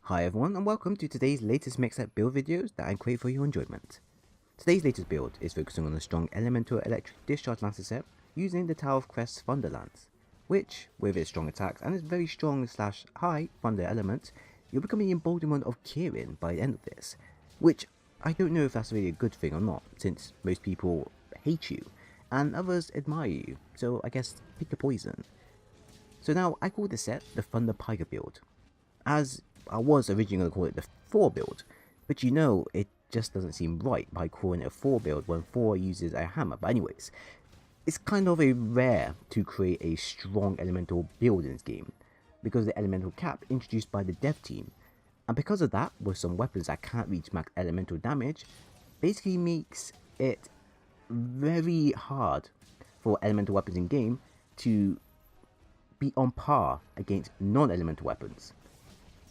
Hi everyone and welcome to today's latest mix set build videos that I create for your enjoyment. Today's latest build is focusing on a strong elemental electric discharge lancer set using the Taroth Crest Thunder Lance, which, with its strong attacks and its very strong slash high thunder element, you'll become the embodiment of Kirin by the end of this, which I don't know if that's really a good thing or not, since most people hate you and others admire you, so I guess pick a poison. So now I call this set the Thunder Piker build, as I was originally going to call it the Thor build, but you know it just doesn't seem right by calling it a Thor build when Thor uses a hammer. But anyways, it's kind of a rare to create a strong elemental build in this game, because of the elemental cap introduced by the dev team, and because of that, with some weapons that can't reach max elemental damage, basically makes it very hard for elemental weapons in game to be on par against non-elemental weapons.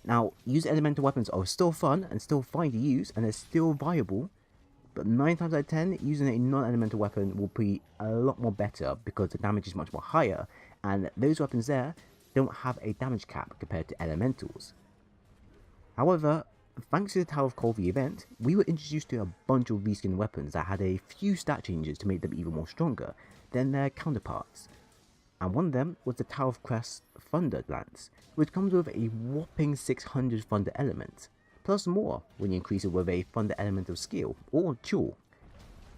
Now, use elemental weapons are still fun and still fine to use and they're still viable, but 9 times out of 10, using a non-elemental weapon will be a lot more better because the damage is much more higher, and those weapons there don't have a damage cap compared to elementals. However, thanks to the Tower of Colby event, we were introduced to a bunch of reskinned weapons that had a few stat changes to make them even more stronger than their counterparts. And one of them was the Taroth Crest Thunder Lance, which comes with a whopping 600 thunder elements, plus more when you increase it with a thunder elemental skill, or jewel.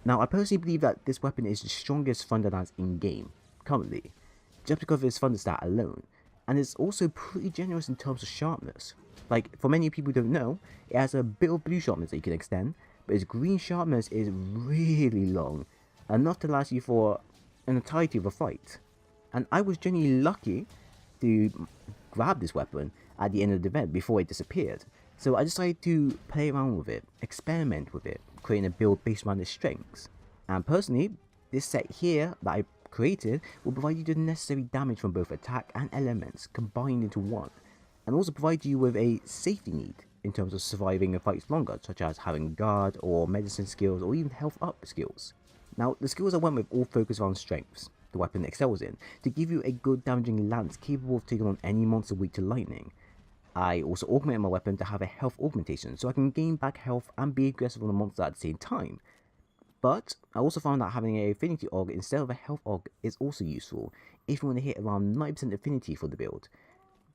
Now I personally believe that this weapon is the strongest thunder lance in game, currently, just because of its thunder stat alone, and it's also pretty generous in terms of sharpness. Like, for many people who don't know, it has a bit of blue sharpness that you can extend, but its green sharpness is really long, enough to last you for an entirety of a fight. And I was genuinely lucky to grab this weapon at the end of the event before it disappeared. So I decided to play around with it, experiment with it, creating a build based around its strengths. And personally, this set here that I created will provide you the necessary damage from both attack and elements combined into one, and also provide you with a safety need in terms of surviving fights longer, such as having guard or medicine skills or even health up skills. Now, the skills I went with all focus around strengths the weapon excels in, to give you a good damaging lance capable of taking on any monster weak to lightning. I also augmented my weapon to have a health augmentation, so I can gain back health and be aggressive on the monster at the same time. But I also found that having an affinity aug instead of a health aug is also useful, if you want to hit around 90% affinity for the build.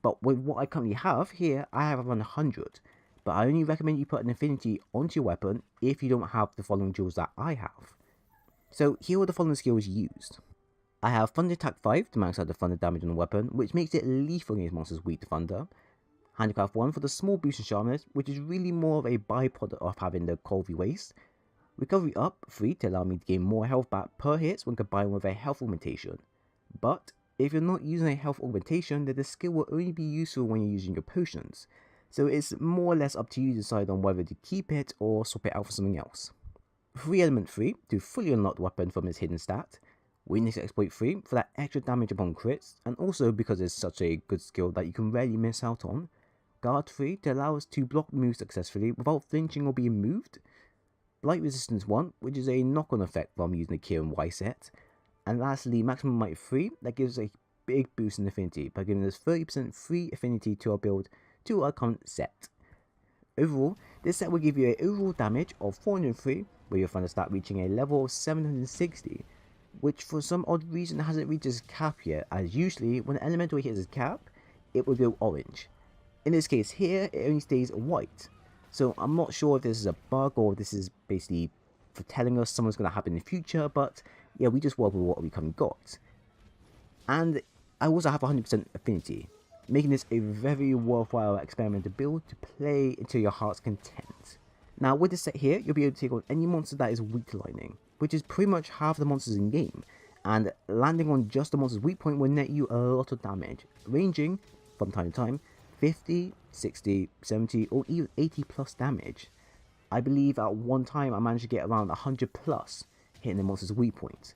But with what I currently have here, I have around 100, but I only recommend you put an affinity onto your weapon if you don't have the following jewels that I have. So here are the following skills used. I have Thunder Attack 5 to max out the thunder damage on the weapon, which makes it lethal against monsters weak to thunder. Handicraft 1 for the small boost in sharpness, which is really more of a byproduct of having the Colby waste. Recovery Up 3 to allow me to gain more health back per hit when combined with a health augmentation. But if you're not using a health augmentation, then the skill will only be useful when you're using your potions, so it's more or less up to you to decide on whether to keep it or swap it out for something else. Free Element 3 to fully unlock the weapon from its hidden stat. Weakness Exploit 3 for that extra damage upon crits, and also because it's such a good skill that you can rarely miss out on. Guard 3 to allow us to block moves successfully without flinching or being moved. Blight Resistance 1, which is a knock-on effect from using the Kirin Y set. And lastly, Maximum Might 3 that gives a big boost in affinity by giving us 30% free affinity to our build to our current set. Overall, this set will give you an overall damage of 403 with your thunder stat reaching a level of 760. Which for some odd reason hasn't reached its cap yet, as usually when an elemental hits its cap, it will go orange. In this case here, it only stays white. So I'm not sure if this is a bug or if this is basically for telling us something's going to happen in the future, but yeah, we just work with what we currently got. And I also have 100% affinity, making this a very worthwhile experiment to build to play until your heart's content. Now with this set here, you'll be able to take on any monster that is weak to lightning, which is pretty much half the monsters in game, and landing on just the monster's weak point will net you a lot of damage, ranging, from time to time, 50, 60, 70 or even 80 plus damage. I believe at one time I managed to get around 100 plus hitting the monster's weak point,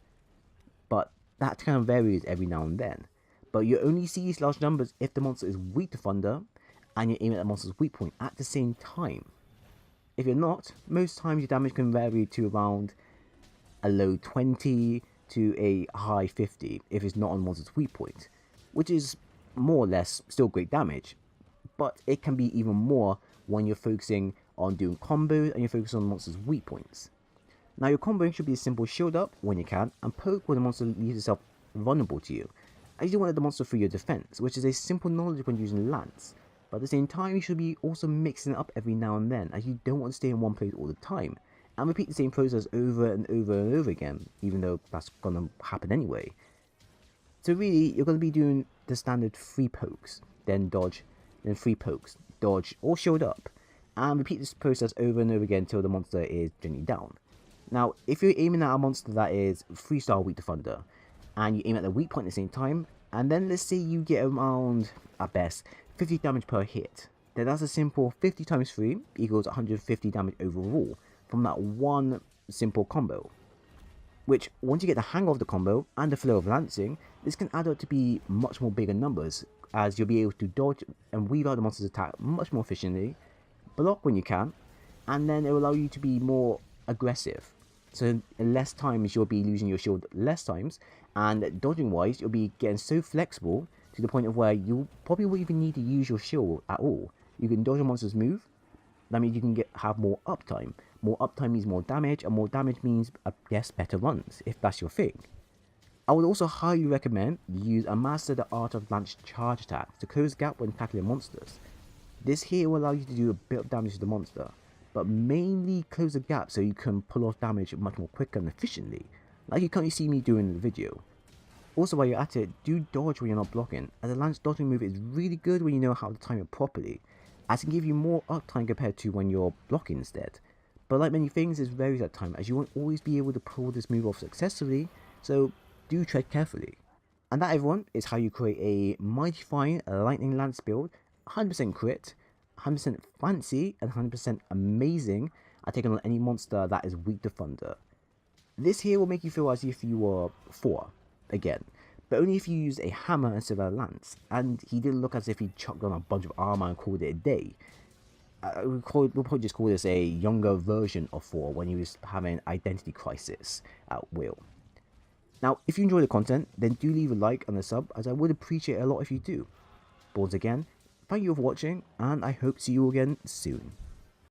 but that kind of varies every now and then. But you only see these large numbers if the monster is weak to thunder and you're aiming at the monster's weak point at the same time. If you're not, most times your damage can vary to around a low 20 to a high 50 if it's not on monster's weak point, which is more or less still great damage, but it can be even more when you're focusing on doing combos and you're focusing on monsters' weak points. Now your comboing should be a simple shield up when you can and poke when the monster leaves itself vulnerable to you, as you want the monster through your defense, which is a simple knowledge when using Lance. But at the same time, you should be also mixing it up every now and then, as you don't want to stay in one place all the time and repeat the same process over and over and over again, even though that's gonna happen anyway. So really, you're gonna be doing the standard 3 pokes, then dodge, then 3 pokes, dodge, or shield up, and repeat this process over and over again until the monster is generally down. Now, if you're aiming at a monster that is 3-star weak to thunder, and you aim at the weak point at the same time, and then let's say you get around, at best, 50 damage per hit, then that's a simple 50 times 3 equals 150 damage overall from that one simple combo. Which, once you get the hang of the combo and the flow of lancing, this can add up to be much more bigger numbers, as you'll be able to dodge and weave out the monster's attack much more efficiently, block when you can, and then it will allow you to be more aggressive. So in less times you'll be losing your shield less times, and dodging wise you'll be getting so flexible to the point of where you probably won't even need to use your shield at all. You can dodge a monster's move. That means you can have more uptime. More uptime means more damage, and more damage means, I guess, better runs, if that's your thing. I would also highly recommend you use a Master the Art of Lance charge attack to close the gap when tackling monsters. This here will allow you to do a bit of damage to the monster, but mainly close the gap so you can pull off damage much more quicker and efficiently, like you currently see me doing in the video. Also, while you're at it, do dodge when you're not blocking, as a Lance dodging move is really good when you know how to time it properly, as it can give you more uptime compared to when you're blocking instead. But like many things, it varies at time, as you won't always be able to pull this move off successfully, so do tread carefully. And that, everyone, is how you create a mighty fine lightning lance build, 100% crit, 100% fancy, and 100% amazing at taking on any monster that is weak to thunder. This here will make you feel as if you were 4, again, but only if you use a hammer instead of a lance, and he didn't look as if he chucked on a bunch of armor and called it a day. We'll probably just call this a younger version of 4 when he was having an identity crisis at will. Now, if you enjoy the content, then do leave a like and a sub, as I would appreciate it a lot if you do. But once again, thank you for watching, and I hope to see you again soon.